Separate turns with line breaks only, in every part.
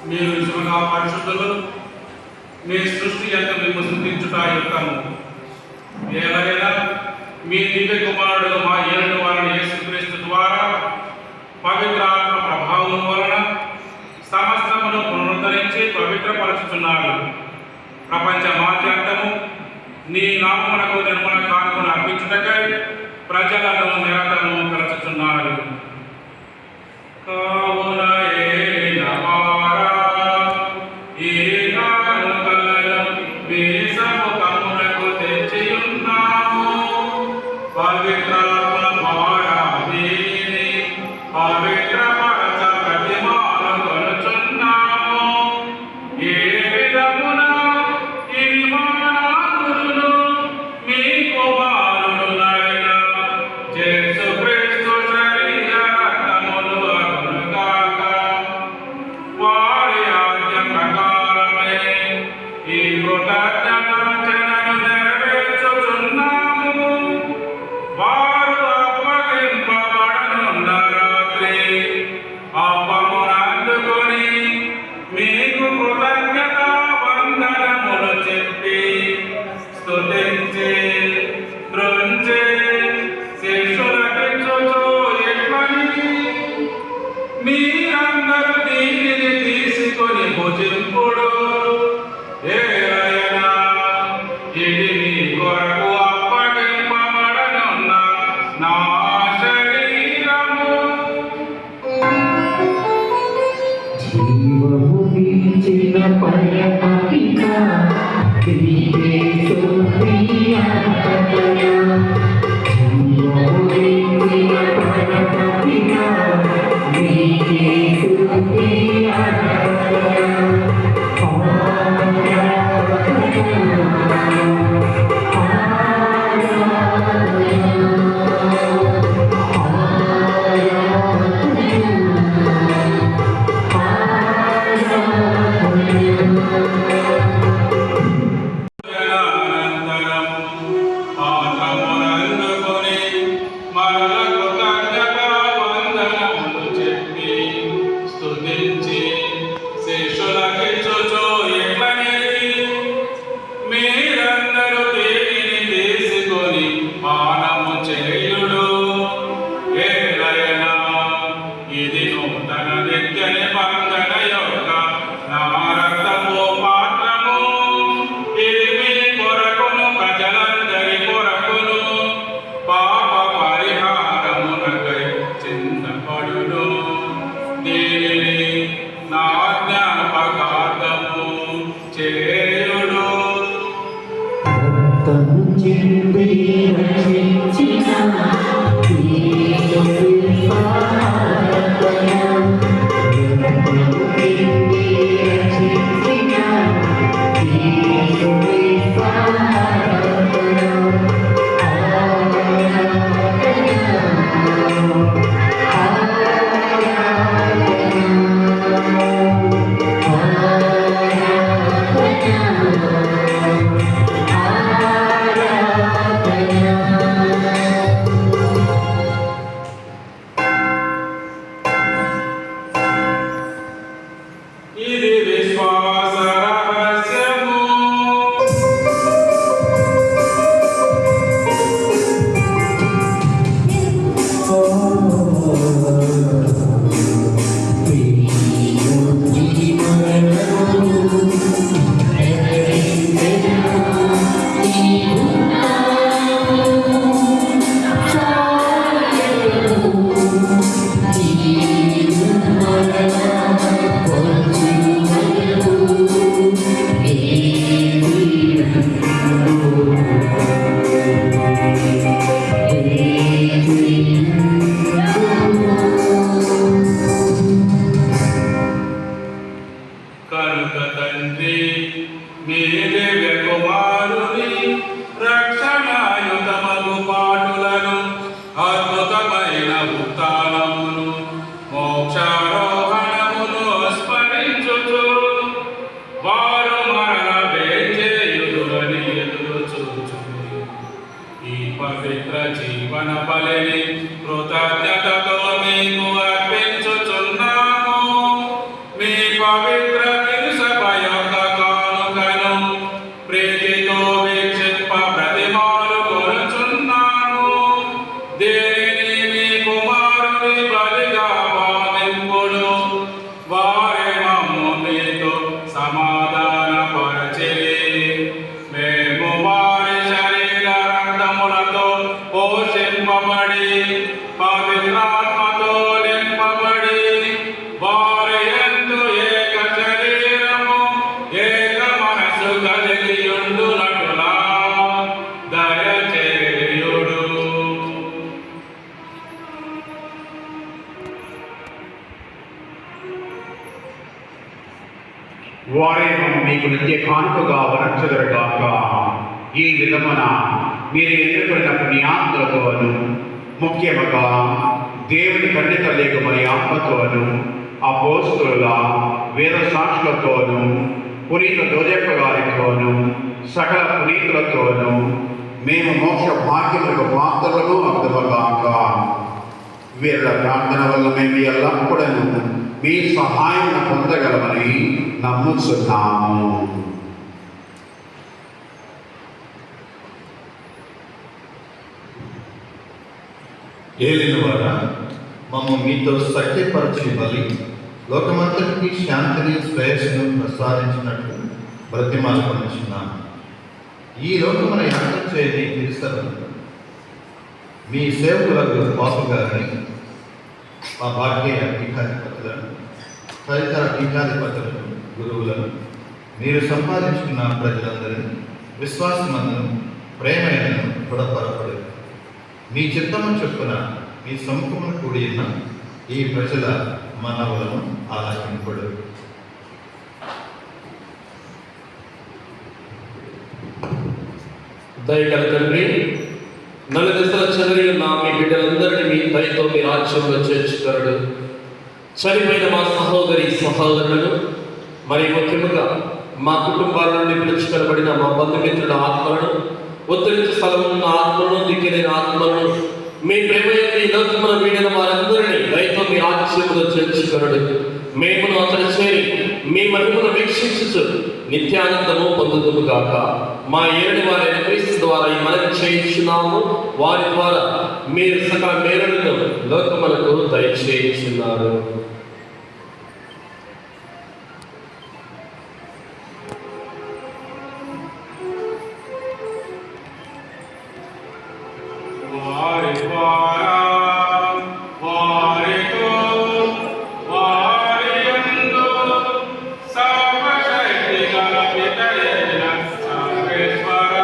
మీరు నిజంగా పరిశుద్ధులు, మీ సృష్టి ఎంత మేము స్థుతించుట యొక్కము. ఎలాగైనా మీ దివ్య కుమారుడు మా ఏడు వారిని యేసుక్రీస్తు ద్వారా పవిత్రాత్మ ప్రభావం వలన సమస్తమును పునరుద్ధరించి పవిత్రపరుచుతున్నారు. ప్రపంచ మాధ్యంతము నీ నామమునకు నిర్మల కానుకను అర్పించుటకై ప్రజలను నిరంతరము కలుచుతున్నారు. కావున జీవన బలిని కృతజ్ఞతతో మీకు అర్పించుచున్నాము. మీ పవిత్ర తిరుసభ యొక్క కానుకను ప్రీతితో వీక్షింప ప్రతిమాలు కొనుచున్నాము. దేనిని మీ కుమారుని బలిగా భావింపుడు. వారి మమ్ము మీతో సమాధానపరచిరి. మేము వారి శరీర రక్తములతో పోషింపబడి పవిత్రాత్మతో నింపబడి వారి యందు ఏక శరీరము ఏక మనసు కలిగి ఉండునట్లుగా దయచేయుడు.
వారేమో మీకు నిత్య కానుకగా వరచుదరుగాక. ఈ విధమున మీరు ఎన్నుకున్న పుణ్యాత్మలతోను ముఖ్యముగా దేవుని కన్యక లేక మరి ఆత్మతోను అపోస్తుల వేద సాక్షులతోను పునీత దోజప్ప గారితోను సకల పునీతులతోను మేము మోక్ష భాగ్యములకు పాత్రలను అర్థమగాక. వీళ్ళ ప్రార్థన వల్ల మేము ఎల్లప్పుడూ మీ సహాయం పొందగలమని నమ్ముతున్నాము.
ఏలినవాడా, మమ్మ మీతో సఖ్యపరచి బలి లోకమంతటికి శాంతిని శ్రేయస్సును ప్రసాదించినట్లు బ్రతిమాలుకొనుచున్నాము. ఈ లోకమున యాత్ర చేయని తిరుసభను మీ సేవకులకు పాపు గారిని మా భాగ్య పీఠాధిపతులను తదితర పీఠాధిపతులను గురువులను మీరు సంపాదించుకున్న ప్రజలందరినీ విశ్వాసమందును ప్రేమను దృఢపరపడు. మీ చిత్తము చొప్పున మీ సముఖమును కూడి ఉన్న ఈ ప్రజల మనవులను ఆలకింపుడు.
దయగల తండ్రి, నలుదశల చెదరి ఉన్న మీ బిడ్డలందరినీ మీ దయతో మీ రాజ్యంలో చేర్చుకరడు. చనిపోయిన మా సహోదరి సహోదరులను, మరి ముఖ్యంగా మా కుటుంబాల నుండి పిలుచుకొనబడిన మా బంధుమిత్రుల ఆత్మలను, ఉత్తరించే స్థలమున్న ఆత్మలను, దిక్కిలేని ఆత్మలను, మీ ప్రేమ యొక్క ఈ లోకమున వీడిన వారందరినీ దయతో మీ రాజ్యంలో చేర్చుకరడు. మేమును అతను చేరి మీ మహిమను వీక్షించుచు నిత్యానందము పొందుదుము గాక. మా ఏడు వారైన క్రీస్తు ద్వారా ఈ మనవి చేయించున్నాము. వారి ద్వారా మీరు సకల మేలులను లోకములకు దయచేయించున్నారు.
వారి ద్వారా వారితో వారి యందు సర్వశక్తి గల పితయైన సర్వేశ్వర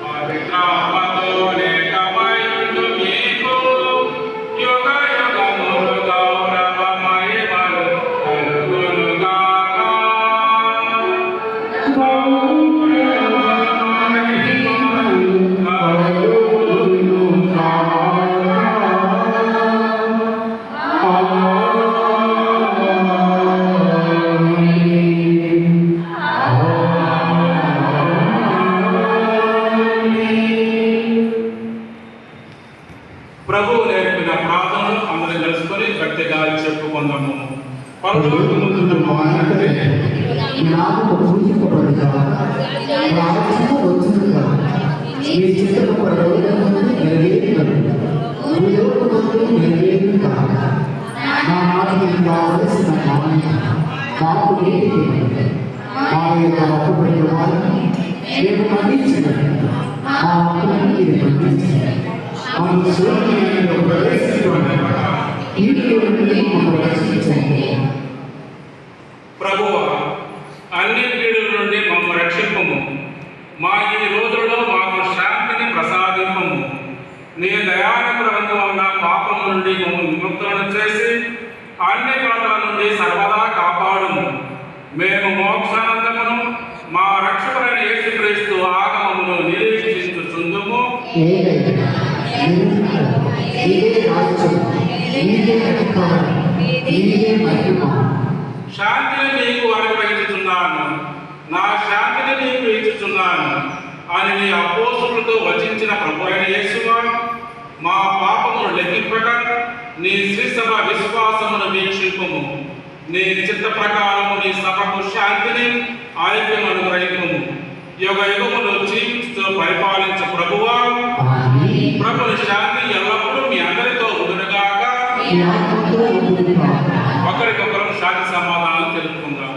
పవిత్రాత్మతో ఏకమైయుండు మీకు యుగ యుగములు గౌరవ మహిమలు కలుగునుగాక. ప్రభువు నేర్పిన ప్రార్థనలు అందరం కలుసుకొని గట్టిగా చెప్పుకుందాము. పరలోకమందున్న మా తండ్రి,
నాకు పూజింపబడుగా ప్రార్థన వచ్చునుగా మీ చిత్తము పరలోకమందు నెరవేరునట్లు భూలోకమందు నెరవేరును కాక. నా నాటికి కావలసిన మాకు నేటికి మా యొక్క అప్పుబడిన వారిని మేము మన్నించినట్లు మా హక్కులను మీరు మన్నించండి. మాకు శోధనలో ప్రవేశించకుండా కీడులో నుండి మమ్మల్ని రక్షించండి.
ప్రభువా, అన్ని కీడుల నుండి మమ్మ రక్షింపము. మా ఈ రోజుల్లో మాకు శాంతిని ప్రసాదింపము. నీ దయానుగ్రహము వలన పాపం నుండి మమ్మల్ని విముక్తులను చేసి అన్ని కొలతల నుండి సర్వదా కాపాడుము. మేము మోక్షానందమును మా రక్షకుడైన యేసుక్రీస్తు ఆగమమును నిరీక్షించుచుందుము. శాంతిని నీకు అనుగ్రహించుచున్నాను, నా శాంతిని నీకు ఇచ్చుచున్నాను అని నీ అపోస్తులతో వచించిన ప్రభువైన యేసువాడు మా పాపమును లెక్కింపక నీ శ్రీసభ విశ్వాసమును వీక్షింపము. నీ చిత్త ప్రకారము నీ సభకు శాంతిని ఐక్యము అనుగ్రహింపము. యుగ యుగములు జీవిస్తూ పరిపాలించ ప్రభువా,
ఆమేన్.
ప్రభుని శాంతి ఎల్లప్పుడూ మీ అందరితో ఉండునుగాక.
మీ ఆత్మతో ఉండునుగాక.
ఒకరికొకరు శాంతి సమాధానాలు తెలుపుకుందాం.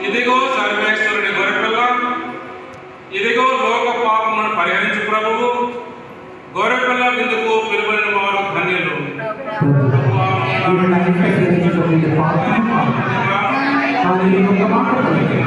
ఇదిగో సర్వేశ్వరుని గొర్రెపిల్ల, ఇదిగో లోక పాపములను పరిహరించు ప్రభువు. గొర్రెపిల్ల విందుకు పిలువబడిన వారు ధన్యులు. ప్రభువా,
ఈ యొక్క పాపం కానీ ఒక మాట పలికి